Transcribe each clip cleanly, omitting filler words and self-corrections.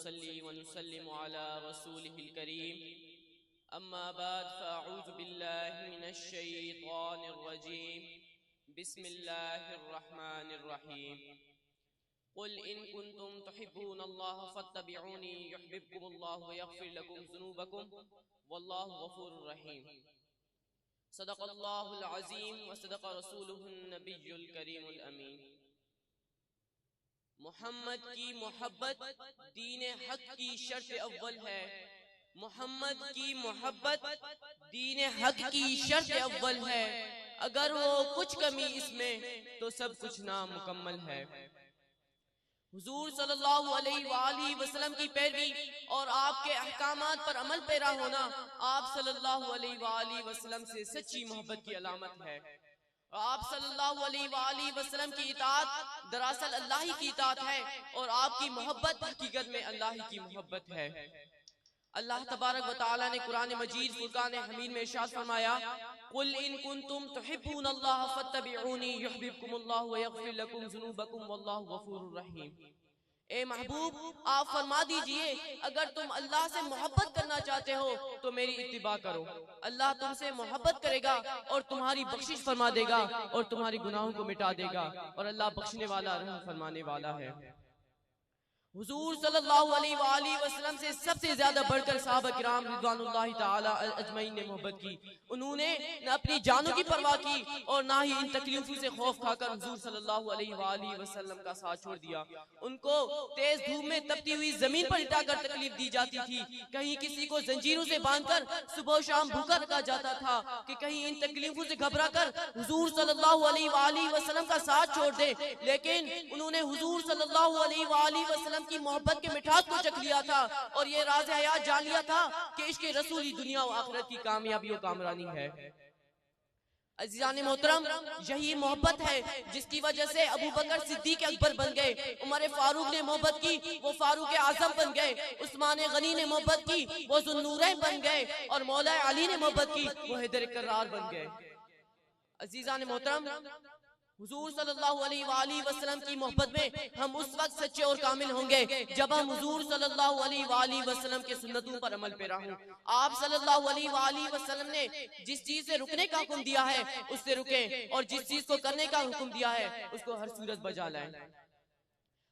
ونصلي ونسلم على رسوله الكريم أما بعد فأعوذ بالله من الشيطان الرجيم بسم الله الرحمن الرحيم قل إن كنتم تحبون الله فاتبعوني يحببكم الله ويغفر لكم ذنوبكم والله غفور رحيم صدق الله العظيم وصدق رسوله النبي الكريم الأمين۔ محمد کی محبت دین حق کی شرط اول ہے، محمد کی محبت دین حق کی شرط اول ہے، اگر ہو کچھ کمی اس میں تو سب کچھ نامکمل ہے۔ حضور صلی اللہ علیہ وآلہ وسلم کی پیروی اور آپ کے احکامات پر عمل پیرا ہونا آپ صلی اللہ علیہ وآلہ وسلم سے سچی محبت کی علامت ہے۔ آپ صلی اللہ علیہ وآلہ وسلم کی اطاعت دراصل اللہ ہی کی اطاعت ہے، اور آپ کی محبت حقیقت میں اللہ ہی کی محبت ہے۔ اللہ تبارک و تعالی نے قرآن مجید فرقان حمید میں ارشاد فرمایا، قل ان کنتم تحبون اللہ فاتبعونی یحببکم اللہ ویغفر لکم ذنوبکم واللہ غفور رحیم۔ اے محبوب آپ فرما دیجئے اگر تم اللہ سے محبت کرنا چاہتے ہو تو میری اتباع کرو، اللہ تم سے محبت کرے گا اور تمہاری بخشش فرما دے گا اور تمہاری گناہوں کو مٹا دے گا، اور اللہ بخشنے والا رحم فرمانے والا ہے۔ حضور صلی اللہ علیہ وآلہ وسلم سے سب سے زیادہ بڑھ کر صحابہ کرام رضوان اللہ تعالی اجمعین نے محبت کی۔ انہوں نے نہ اپنی جانوں کی پرواہ کی اور نہ ہی ان تکلیفوں سے خوف کھا کر حضور صلی اللہ علیہ وآلہ وسلم کا ساتھ چھوڑ دیا۔ ان کو تیز دھوپ میں تپتی ہوئی زمین پر لٹا کر تکلیف دی جاتی تھی، کہیں کسی کو زنجیروں سے باندھ کر صبح و شام بھوکا رکھا جاتا تھا کہ کہیں ان تکلیفوں سے گھبرا کر حضور صلی اللہ علیہ وآلہ وسلم کا ساتھ چھوڑ دے، لیکن انہوں نے حضور صلی اللہ علیہ وآلہ وسلم کی محبت کے مٹھاس کو چکھ لیا تھا اور یہ راز حیات جان لیا تھا کہ عشق رسول ہی دنیا و آخرت کی کامیابی و کامرانی ہے۔ عزیزان محترم، یہی محبت ہے جس کی وجہ سے ابو بکر صدیق اکبر بن گئے، عمر فاروق نے محبت کی وہ فاروق اعظم بن گئے، عثمان غنی نے محبت کی وہ ذو النورین بن گئے، اور مولا علی نے محبت کی وہ حیدر کرار بن گئے۔ عزیزان محترم، حضور صلی اللہ علیہ وآلہ وسلم کی محبت میں ہم اس وقت سچے اور کامل ہوں گے جب ہم حضور صلی اللہ علیہ وآلہ وسلم کے سنتوں پر عمل پیرا ہوں۔ آپ صلی اللہ علیہ وآلہ وسلم نے جس چیز سے رکنے کا حکم دیا ہے اس سے رکیں، اور جس چیز کو کرنے کا حکم دیا ہے اس کو ہر صورت بجا لائیں۔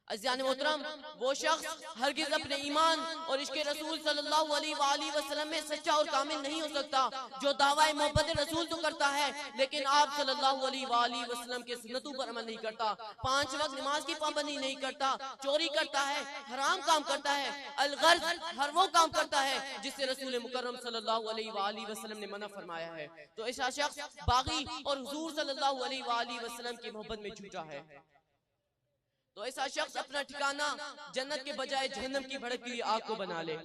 عزیزان محترم، وہ شخص ہرگز اپنے ایمان اور عشق رسول صلی اللہ علیہ وآلہ وسلم میں سچا اور کامل نہیں ہو سکتا جو دعویٰ محبت رسول تو کرتا ہے لیکن آپ صلی اللہ علیہ وآلہ وسلم کے سنتوں پر عمل نہیں کرتا، 5 وقت نماز کی پابندی نہیں کرتا، چوری کرتا ہے، حرام کام کرتا ہے، الغرض ہر وہ کام کرتا ہے جس سے رسول مکرم صلی اللہ علیہ وآلہ وسلم نے منع فرمایا ہے، تو ایسا شخص باغی اور حضور صلی اللہ علیہ وآلہ وسلم کی محبت میں جھوٹا ہے۔ تو ایسا شخص اپنا ٹھکانہ جنت کے بجائے جہنم کی بھڑکتی ہوئی آگ کو بنا لے۔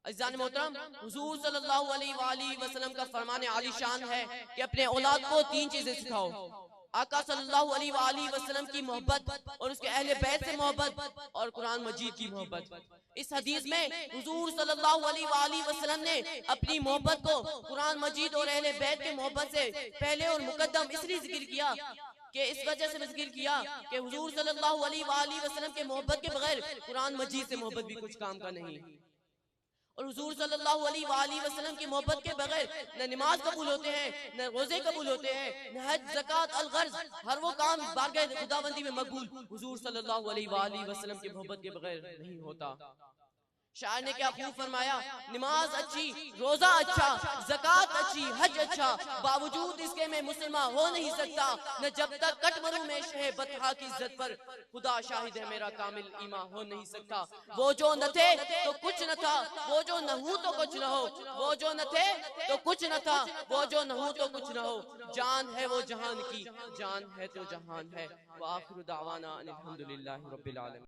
عزیزان محترم، حضور صلی اللہ علیہ وآلہ وسلم کا فرمان عالی شان ہے کہ اپنے اولاد کو 3 چیزیں سکھاؤ: آقا صلی اللہ علیہ وآلہ وسلم کی محبت اور اس کے اہل بیت سے محبت اور قرآن مجید کی محبت۔ اس حدیث میں حضور صلی اللہ علیہ وآلہ وسلم نے اپنی محبت کو قرآن مجید اور اہل بیت کے محبت سے پہلے اور مقدم اس لیے ذکر کیا کہ اس وجہ سے ذکر کیا کہ حضور صلی اللہ علیہ وآلہ وسلم کے محبت کے بغیر قرآن مجید سے محبت بھی کچھ کام کا نہیں، اور حضور صلی اللہ علیہ وآلہ وسلم کی محبت کے بغیر نہ نماز قبول ہوتے ہیں، نہ روزے قبول ہوتے ہیں، نہ حج، زکوٰۃ، الغرض ہر وہ کام بارگاہ خداوندی میں مقبول حضور صلی اللہ علیہ وآلہ وسلم کی محبت کے بغیر نہیں ہوتا۔ شاعر نے کیا خوب فرمایا، نماز اچھی، روزہ اچھا، زکوٰۃ اچھی، حج اچھا، باوجود اس کے میں مسلمان ہو نہیں سکتا، نہ جب تک کٹ مروں میں شہ بطحا کی عزت پر، خدا شاہد ہے میرا کامل ایمان ہو نہیں سکتا۔ وہ جو نہ تھے تو کچھ نہ تھا، وہ جو نہ ہو تو کچھ نہ ہو، وہ جو نہ تھے تو کچھ نہ تھا، وہ جو نہ ہو تو کچھ نہ ہو، جان ہے وہ جہان کی، جان ہے تو جہان ہے۔ وآخر دعوانا ان الحمدللہ رب العالمین۔